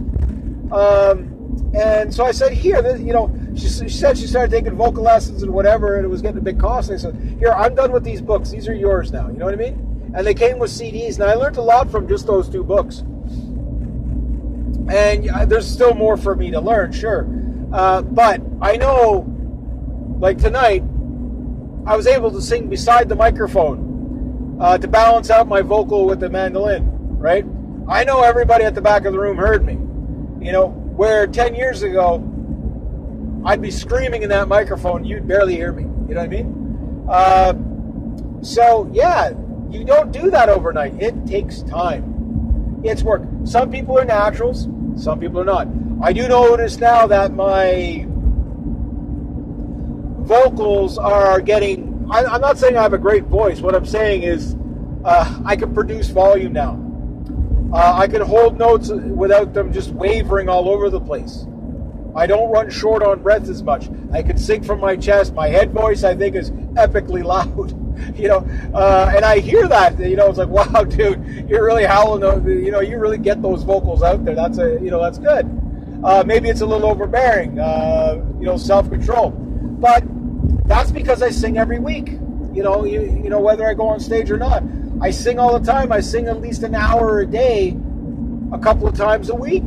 And so I said, here, you know, she said she started taking vocal lessons and whatever, and it was getting a big cost. I said, here, I'm done with these books. These are yours now. You know what I mean? And they came with CDs, and I learned a lot from just those 2 books. And there's still more for me to learn, sure. But I know, like tonight, I was able to sing beside the microphone to balance out my vocal with the mandolin, right? I know everybody at the back of the room heard me, you know, where 10 years ago, I'd be screaming in that microphone, you'd barely hear me, you know what I mean? So, yeah, you don't do that overnight. It takes time. It's work. Some people are naturals, some people are not. I do notice now that my vocals are getting, I'm not saying I have a great voice. What I'm saying is I can produce volume now. I can hold notes without them just wavering all over the place. I don't run short on breath as much. I can sing from my chest. My head voice, I think, is epically loud. You know, and I hear that. You know, it's like, wow, dude, you're really howling. You know, you really get those vocals out there. That's that's good. Maybe it's a little overbearing. You know, self-control, but that's because I sing every week. You know, whether I go on stage or not, I sing all the time. I sing at least an hour a day, a couple of times a week,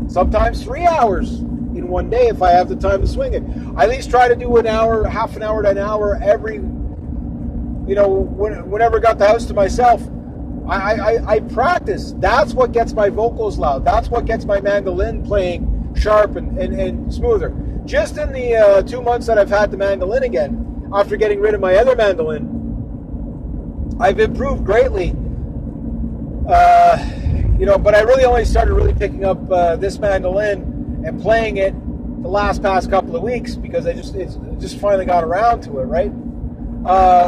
sometimes 3 hours in one day if I have the time to swing it. I at least try to do an hour, half an hour to an hour every, you know, whenever I got the house to myself. I practice. That's what gets my vocals loud. That's what gets my mandolin playing sharp and smoother. Just in the 2 months that I've had the mandolin again, after getting rid of my other mandolin, I've improved greatly. You know, but I really only started picking up this mandolin and playing it the past couple of weeks because it just finally got around to it, right?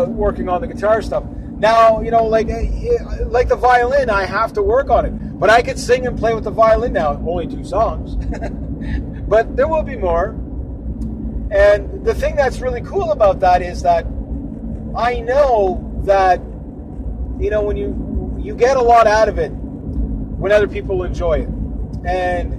Working on the guitar stuff. Now, you know, like the violin, I have to work on it. But I could sing and play with the violin now. Only 2 songs. But there will be more. And the thing that's really cool about that is that I know that, you know, when you get a lot out of it when other people enjoy it. And,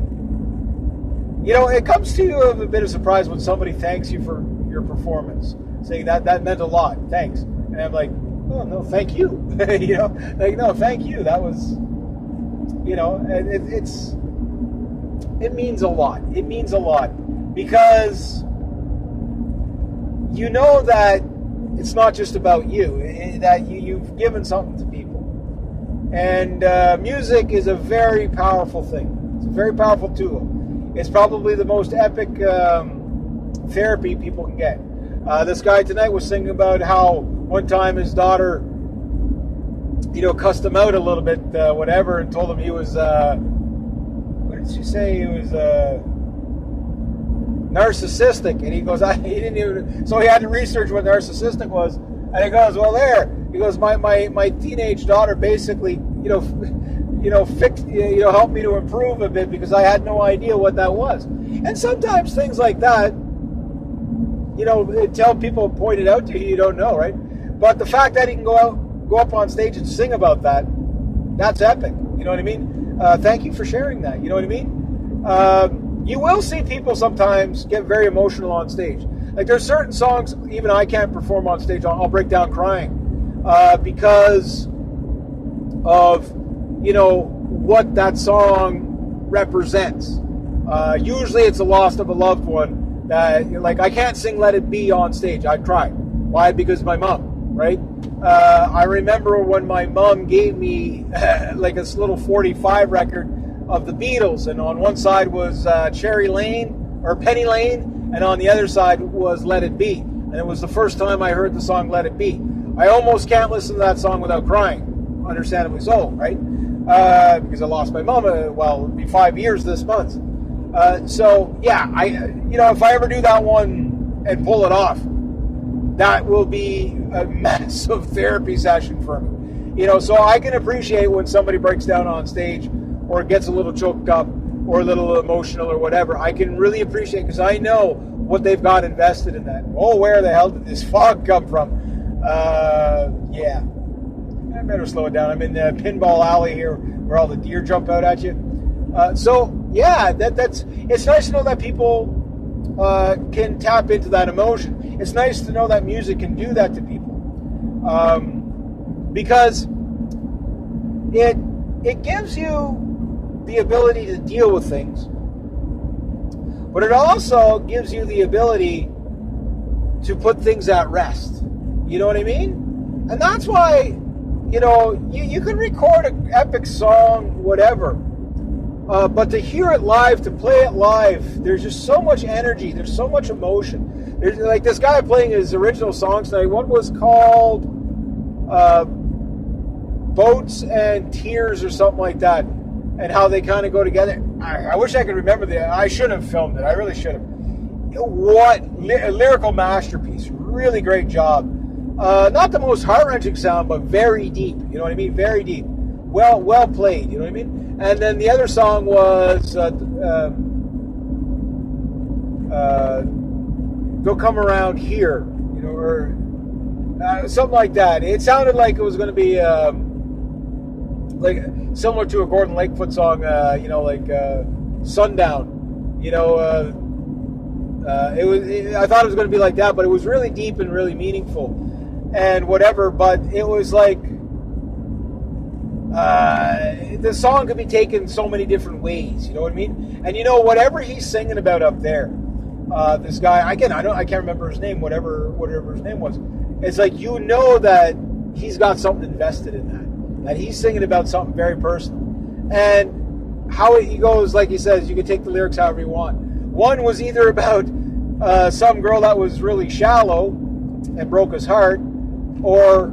you know, it comes to you of a bit of surprise when somebody thanks you for your performance, saying that meant a lot, thanks. And I'm like, oh, no, thank you. You know, like, no, thank you. That was, you know, it means a lot. It means a lot because you know that it's not just about you, that you've given something to people. And music is a very powerful thing. It's a very powerful tool. It's probably the most epic therapy people can get. This guy tonight was singing about how one time his daughter, you know, cussed him out a little bit, whatever, and told him he was, what did she say? He was narcissistic. And he goes, he didn't even, so he had to research what narcissistic was. And he goes, well, he goes, my teenage daughter basically, helped me to improve a bit because I had no idea what that was. And sometimes things like that, you know, until people point it out to you, you don't know, right? But the fact that he can go up on stage and sing about that, that's epic. You know what I mean? Thank you for sharing that. You know what I mean? You will see people sometimes get very emotional on stage. Like there's certain songs even I can't perform on stage. I'll break down crying because of, you know, what that song represents. Usually it's the loss of a loved one. Like I can't sing Let It Be on stage. I'd cry. Why? Because my mom, right? I remember when my mom gave me like this little 45 record of the Beatles, and on one side was Cherry Lane or Penny Lane, and on the other side was Let It Be. And it was the first time I heard the song Let It Be. I almost can't listen to that song without crying, understandably so, right? Because I lost my mom, it'll be 5 years this month. So yeah, if I ever do that one and pull it off, that will be a massive therapy session for me. You know, so I can appreciate when somebody breaks down on stage or gets a little choked up or a little emotional or whatever. I can really appreciate, because I know what they've got invested in that. Oh, where the hell did this fog come from? Yeah. I better slow it down. I'm in the Pinball Alley here where all the deer jump out at you. So, yeah, it's nice to know that people can tap into that emotion. It's nice to know that music can do that to people. Because it gives you the ability to deal with things, but it also gives you the ability to put things at rest. You know what I mean? And that's why, you know, you can record an epic song, whatever, but to hear it live, to play it live, there's just so much energy, there's so much emotion. There's like this guy playing his original songs tonight. One was called Boats and Tears or something like that, and how they kind of go together. I wish I could remember I should have filmed it. I really should have. What a lyrical masterpiece. Really great job. Not the most heart-wrenching sound, but very deep. You know what I mean? Very deep. Well played. You know what I mean? And then the other song was Go Come Around Here. You know, or something like that. It sounded like it was going to be like similar to a Gordon Lightfoot song, Sundown. You know, I thought it was going to be like that, but it was really deep and really meaningful and whatever. But it was like the song could be taken so many different ways. You know what I mean? And you know, whatever he's singing about up there, this guy, I can't remember his name. Whatever his name was, it's like, you know that he's got something invested in that he's singing about something very personal. And how he goes, like he says, you can take the lyrics however you want. One was either about some girl that was really shallow and broke his heart, or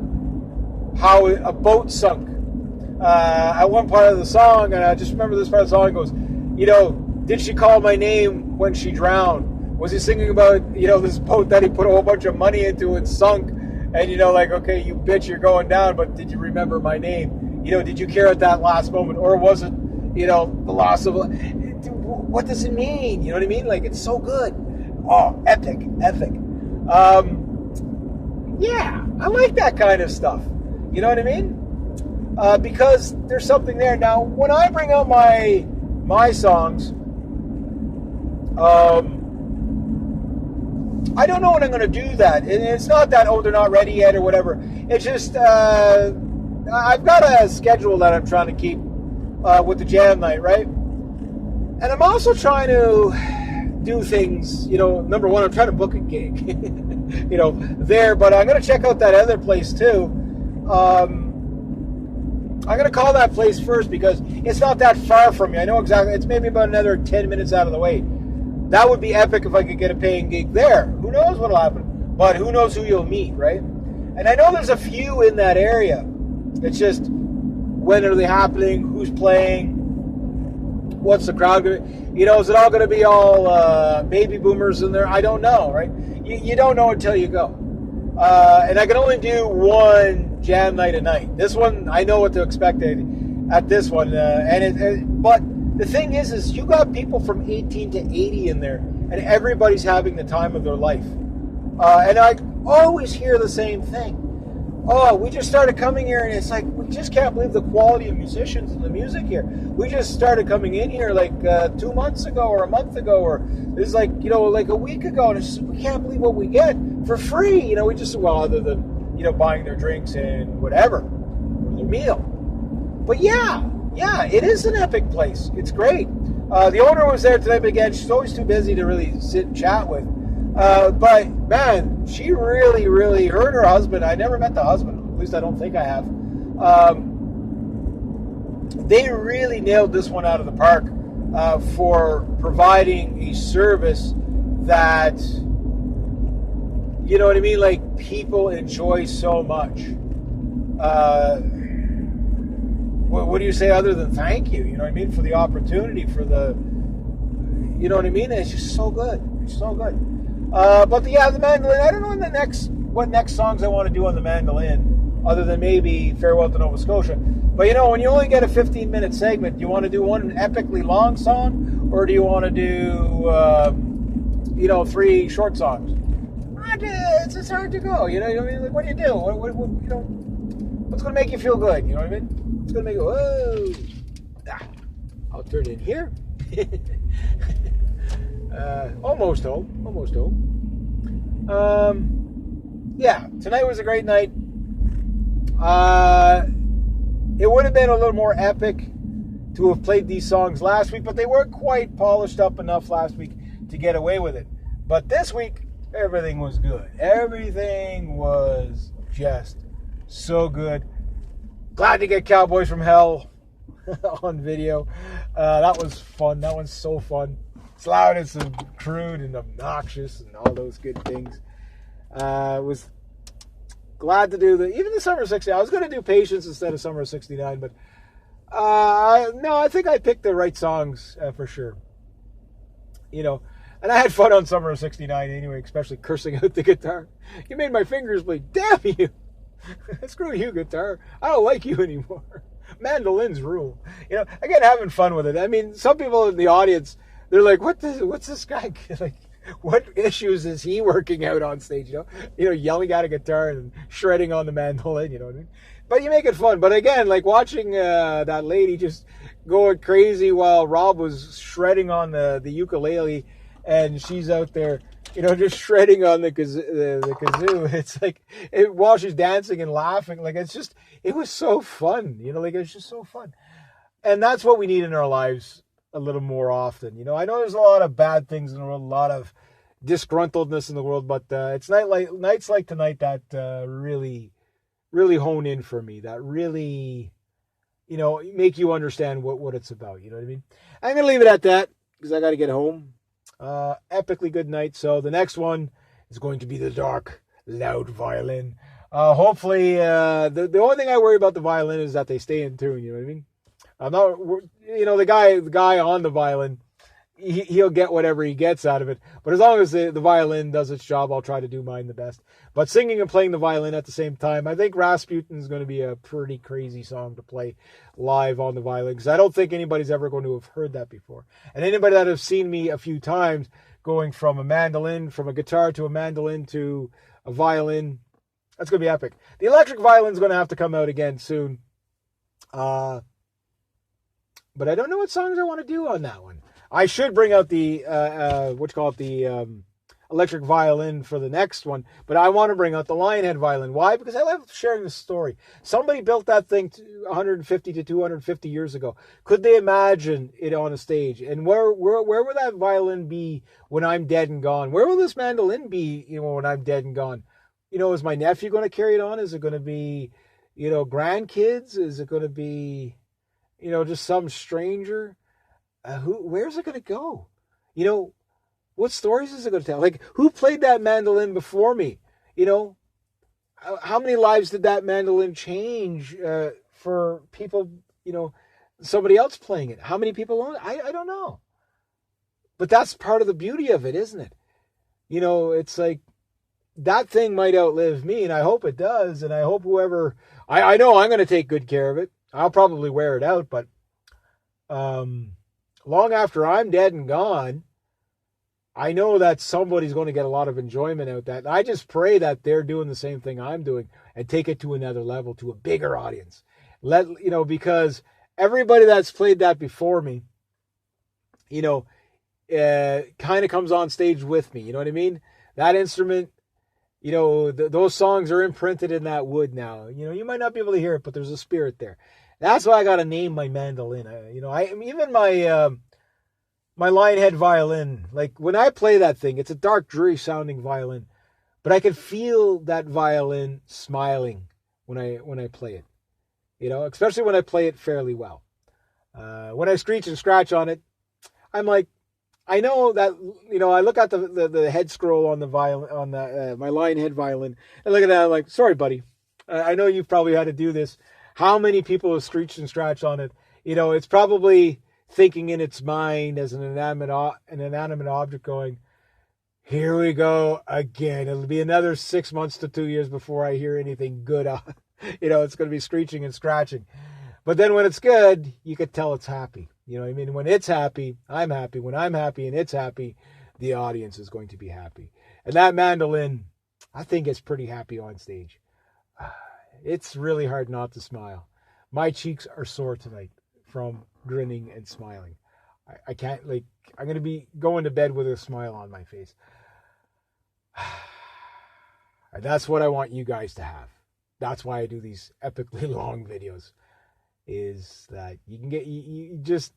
how a boat sunk. At one part of the song, and I just remember this part of the song, it goes, you know, did she call my name when she drowned? Was he singing about, you know, this boat that he put a whole bunch of money into and sunk? And, you know, like, okay, you bitch, you're going down, but did you remember my name? You know, did you care at that last moment? Or was it, you know, the loss of... What does it mean? You know what I mean? Like, it's so good. Oh, epic. Yeah, I like that kind of stuff. You know what I mean? Because there's something there. Now, when I bring out my songs, I don't know when I'm going to do that. It's not that, oh, they're not ready yet or whatever. It's just, I've got a schedule that I'm trying to keep with the jam night, right? And I'm also trying to do things, you know, number one, I'm trying to book a gig, you know, there, but I'm going to check out that other place too. I'm going to call that place first because it's not that far from me. I know exactly, it's maybe about another 10 minutes out of the way. That would be epic if I could get a paying gig there. Who knows what'll happen, but who knows who you'll meet, right? And I know there's a few in that area. It's just, when are they happening? Who's playing? What's the crowd going to... You know, is it all going to be all baby boomers in there? I don't know, right? You don't know until you go. And I can only do one jam night a night. This one, I know what to expect at this one. But the thing is you got people from 18 to 80 in there, and everybody's having the time of their life. And I always hear the same thing. oh, we just started coming here, and it's like, we just can't believe the quality of musicians and the music here. We just started coming in here like 2 months ago or a month ago, or it's like, like a week ago, and it's just, we can't believe what we get for free. We just, well, other than, buying their drinks and whatever, or their meal. But yeah, it is an epic place. It's great. The owner was there today, but again, she's always too busy to really sit and chat with. But man, she really, really, her and her husband, I never met the husband, at least I don't think I have. They really nailed this one out of the park for providing a service that, you know what I mean, like people enjoy so much. What do you say other than thank you? You know what I mean? For the opportunity, for the, you know what I mean? It's just so good. It's so good. But the mandolin, I don't know what next songs I want to do on the mandolin, other than maybe Farewell to Nova Scotia. But when you only get a 15-minute segment, do you want to do one epically long song, or do you want to do, 3 short songs? It's hard to go. You know what I mean? Like, what do you do? What's going to make you feel good? You know what I mean? It's going to make you, whoa. I'll turn it in here. Almost home. Yeah, tonight was a great night. It would have been a little more epic to have played these songs last week, but they weren't quite polished up enough last week to get away with it. But this week, everything was good. Everything was just so good. Glad to get Cowboys from Hell on video. That was fun. That one's so fun. It's loud, it's crude and obnoxious and all those good things. Was glad to do even the Summer of 69. I was going to do Patience instead of Summer of 69, but no, I think I picked the right songs for sure. And I had fun on Summer of 69 anyway, especially cursing out the guitar. You made my fingers bleed. Damn you. Screw you, guitar. I don't like you anymore. Mandolins rule. Again, having fun with it. I mean, some people in the audience, they're like, what's this guy like? What issues is he working out on stage? Yelling at a guitar and shredding on the mandolin. You know what I mean? But you make it fun. But again, like watching that lady just going crazy while Rob was shredding on the ukulele, and she's out there, just shredding on the kazoo. It's like while she's dancing and laughing, like it was so fun. Like it's just so fun, and that's what we need in our lives a little more often. I know there's a lot of bad things in the world, a lot of disgruntledness in the world, but it's nights like tonight that really, really hone in for me. That really, make you understand what it's about. You know what I mean? I'm gonna leave it at that because I got to get home. Epically good night. So the next one is going to be the dark, loud violin. Hopefully, the only thing I worry about the violin is that they stay in tune. You know what I mean? I'm not, the guy on the violin, he'll get whatever he gets out of it. But as long as the violin does its job, I'll try to do mine the best. But singing and playing the violin at the same time, I think Rasputin is going to be a pretty crazy song to play live on the violin, because I don't think anybody's ever going to have heard that before. And anybody that has seen me a few times going from a guitar to a mandolin to a violin, that's going to be epic. The electric violin is going to have to come out again soon. But I don't know what songs I want to do on that one. I should bring out the electric violin for the next one, but I want to bring out the Lionhead violin. Why? Because I love sharing the story. Somebody built that thing 150 to 250 years ago. Could they imagine it on a stage? And where will that violin be when I'm dead and gone? Where will this mandolin be, when I'm dead and gone? Is my nephew going to carry it on? Is it going to be, grandkids? Is it going to be, just some stranger? Where's it going to go? What stories is it going to tell? Like, who played that mandolin before me? How many lives did that mandolin change for people, somebody else playing it? How many people own it? I don't know. But that's part of the beauty of it, isn't it? It's like, that thing might outlive me, and I hope it does, and I hope whoever... I know I'm going to take good care of it. I'll probably wear it out, but long after I'm dead and gone, I know that somebody's going to get a lot of enjoyment out of that. I just pray that they're doing the same thing I'm doing and take it to another level, to a bigger audience. Because everybody that's played that before me, kind of comes on stage with me. You know what I mean? That instrument, those songs are imprinted in that wood now. You might not be able to hear it, but there's a spirit there. That's why I got to name my mandolin. Even my lion head violin, like when I play that thing, it's a dark, dreary sounding violin, but I can feel that violin smiling when I play it. Especially when I play it fairly well. When I screech and scratch on it, I'm like, I know that, I look at the head scroll on the violin, on my lion head violin, and look at that, I'm like, sorry, buddy. I know you've probably had to do this. How many people have screeched and scratched on it? It's probably thinking in its mind as an inanimate object going, here we go again. It'll be another 6 months to 2 years before I hear anything good. It's going to be screeching and scratching. But then when it's good, you could tell it's happy. When it's happy, I'm happy. When I'm happy and it's happy, the audience is going to be happy. And that mandolin, I think it's pretty happy on stage. It's really hard not to smile. My cheeks are sore tonight from grinning and smiling. I can't, I'm going to be going to bed with a smile on my face. And that's what I want you guys to have. That's why I do these epically long videos, is that you can you just,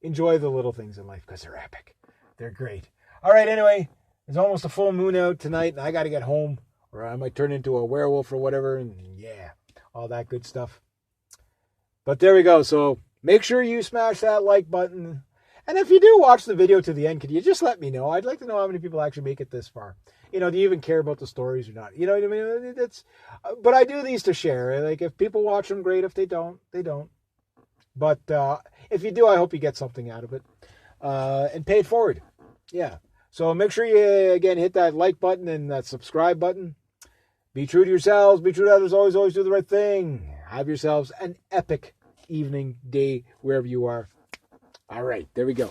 enjoy the little things in life because they're epic. They're great. All right, anyway, there's almost a full moon out tonight, and I got to get home, or I might turn into a werewolf or whatever, and yeah, all that good stuff. But there we go. So make sure you smash that like button. And if you do watch the video to the end, could you just let me know? I'd like to know how many people actually make it this far. Do you even care about the stories or not? You know what I mean? But I do these to share. Like, if people watch them, great. If they don't, they don't. But if you do, I hope you get something out of it. And pay it forward. Yeah. So make sure you, again, hit that like button and that subscribe button. Be true to yourselves. Be true to others. Always do the right thing. Have yourselves an epic evening, day, wherever you are. All right, there we go.